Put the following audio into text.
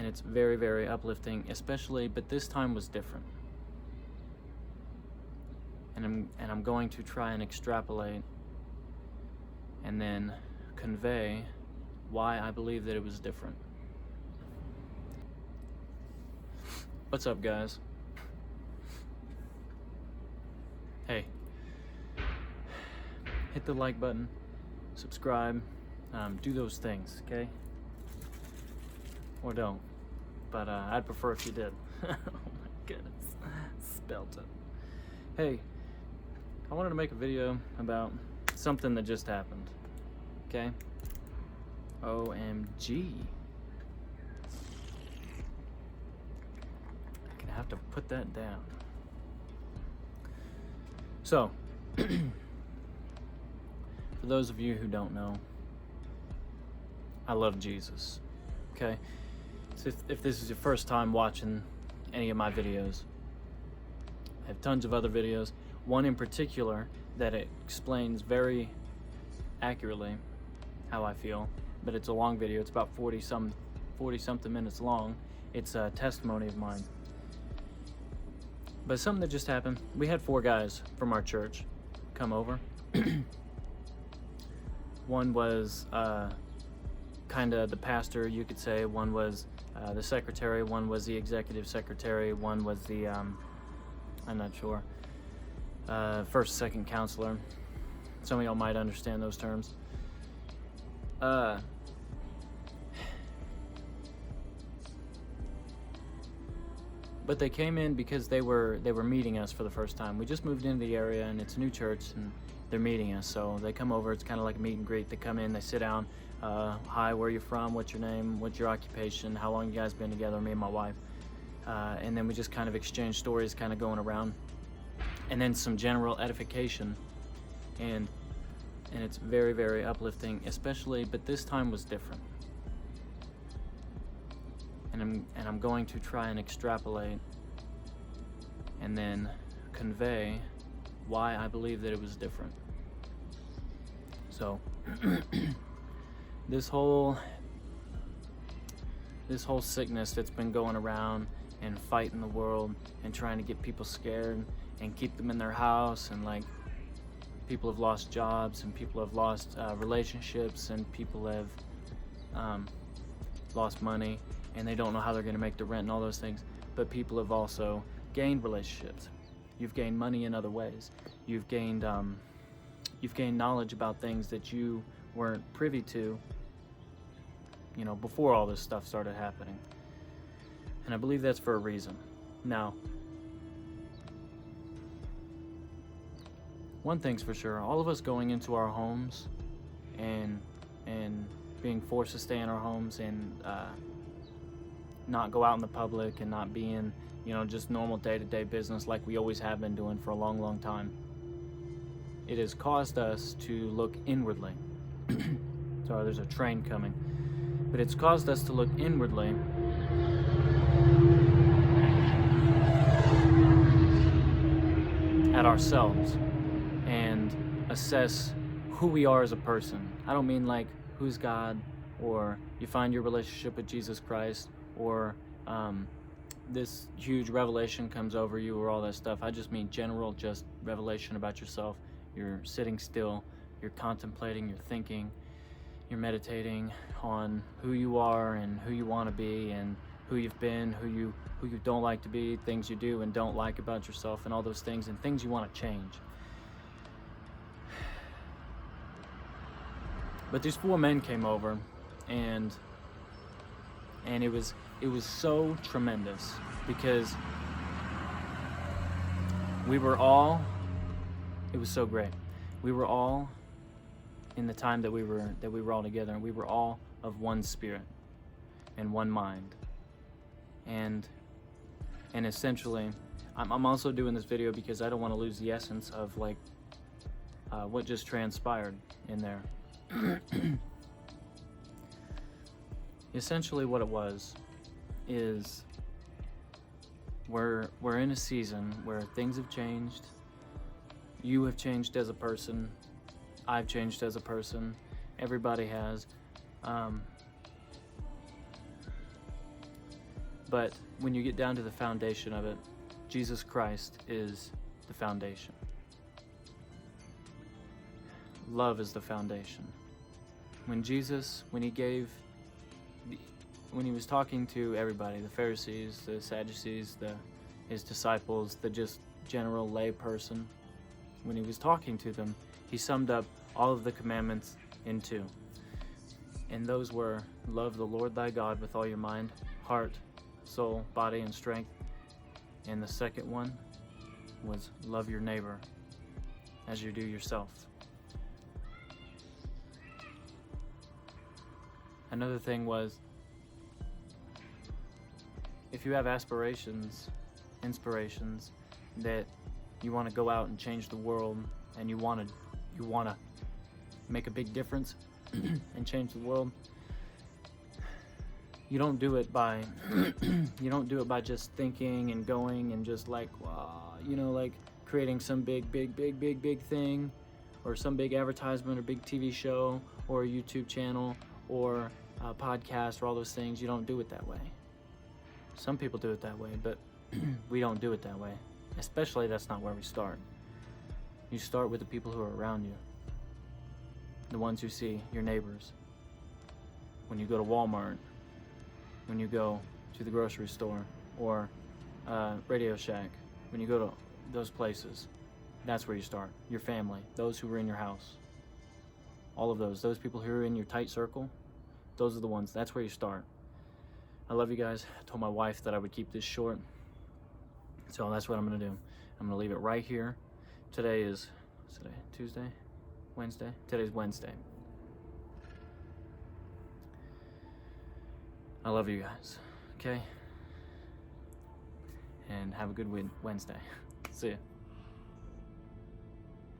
and it's very, very uplifting, especially, but this time was different. And I'm going to try and extrapolate and then convey why I believe that it was different. What's up, guys? Hey, hit the like button, subscribe, do those things, okay? Or don't, but I'd prefer if you did. Oh my goodness, spelt it. Hey, I wanted to make a video about something that just happened, okay? OMG. I'm gonna have to put that down. So, for those of you who don't know, I love Jesus, okay? So if this is your first time watching any of my videos, I have tons of other videos. One in particular that explains very accurately how I feel, but it's a long video. It's about 40 something minutes long. It's a testimony of mine. But something that just happened, we had 4 guys from our church come over. One was kind of the pastor, you could say. One was the secretary. One was the executive secretary. One was the, I'm not sure, first, second counselor. Some of y'all might understand those terms. But they came in because they were meeting us for the first time. We just moved into the area, and it's a new church, and they're meeting us. So they come over. It's kind of like a meet and greet. They come in, they sit down. Hi, where are you from? What's your name? What's your occupation? How long you guys been together? Me and my wife. And then we just kind of exchange stories, kind of going around, and then some general edification, and it's very, very uplifting, especially. But this time was different. And I'm going to try and extrapolate and then convey why I believe that it was different. So this whole sickness that's been going around and fighting the world and trying to get people scared and keep them in their house, and like people have lost jobs and people have lost relationships, and people have lost money, and they don't know how they're going to make the rent and all those things. But people have also gained relationships. You've gained money in other ways. You've gained knowledge about things that you weren't privy to, you know, before all this stuff started happening. And I believe that's for a reason. Now, one thing's for sure, all of us going into our homes and being forced to stay in our homes and not go out in the public and not being, you know, just normal day-to-day business like we always have been doing for a long, long time. It has caused us to look inwardly. Sorry, there's a train coming. But it's caused us to look inwardly at ourselves and assess who we are as a person. I don't mean like who's God, or you find your relationship with Jesus Christ, or this huge revelation comes over you, or all that stuff. I just mean general, just revelation about yourself. You're sitting still, you're contemplating, you're thinking, you're meditating on who you are and who you want to be and who you've been, who you don't like to be, things you do and don't like about yourself, and all those things, and things you want to change. But these 4 men came over, and it was so tremendous, because we were all, it was so great. We were all, in the time that we were all together, and we were all of one spirit and one mind. And essentially, I'm also doing this video because I don't want to lose the essence of like what just transpired in there. Essentially what it was is we're in a season where things have changed. You have changed as a person. I've changed as a person. Everybody has. But when you get down to the foundation of it, Jesus Christ is the foundation. Love is the foundation. When he was talking to everybody, the Pharisees, the Sadducees, his disciples, the just general lay person, when he was talking to them, he summed up all of the commandments in 2. And those were, love the Lord thy God with all your mind, heart, soul, body, and strength. And the second one was love your neighbor as you do yourself. Another thing was, if you have aspirations, inspirations, that you want to go out and change the world, and you want to make a big difference and change the world, you don't do it by just thinking and going and just like creating some big thing, or some big advertisement or big TV show or a YouTube channel or a podcast or all those things. You don't do it that way. Some people do it that way, but we don't do it that way. Especially, that's not where we start. You start with the people who are around you, the ones you see, your neighbors. When you go to Walmart, when you go to the grocery store or Radio Shack, when you go to those places, that's where you start. Your family, those who were in your house, all of those people who are in your tight circle, those are the ones, that's where you start. I love you guys. I told my wife that I would keep this short, so that's what I'm gonna do. I'm gonna leave it right here. What's today? Tuesday? Wednesday? Today's Wednesday. I love you guys, okay? And have a good Wednesday. See ya.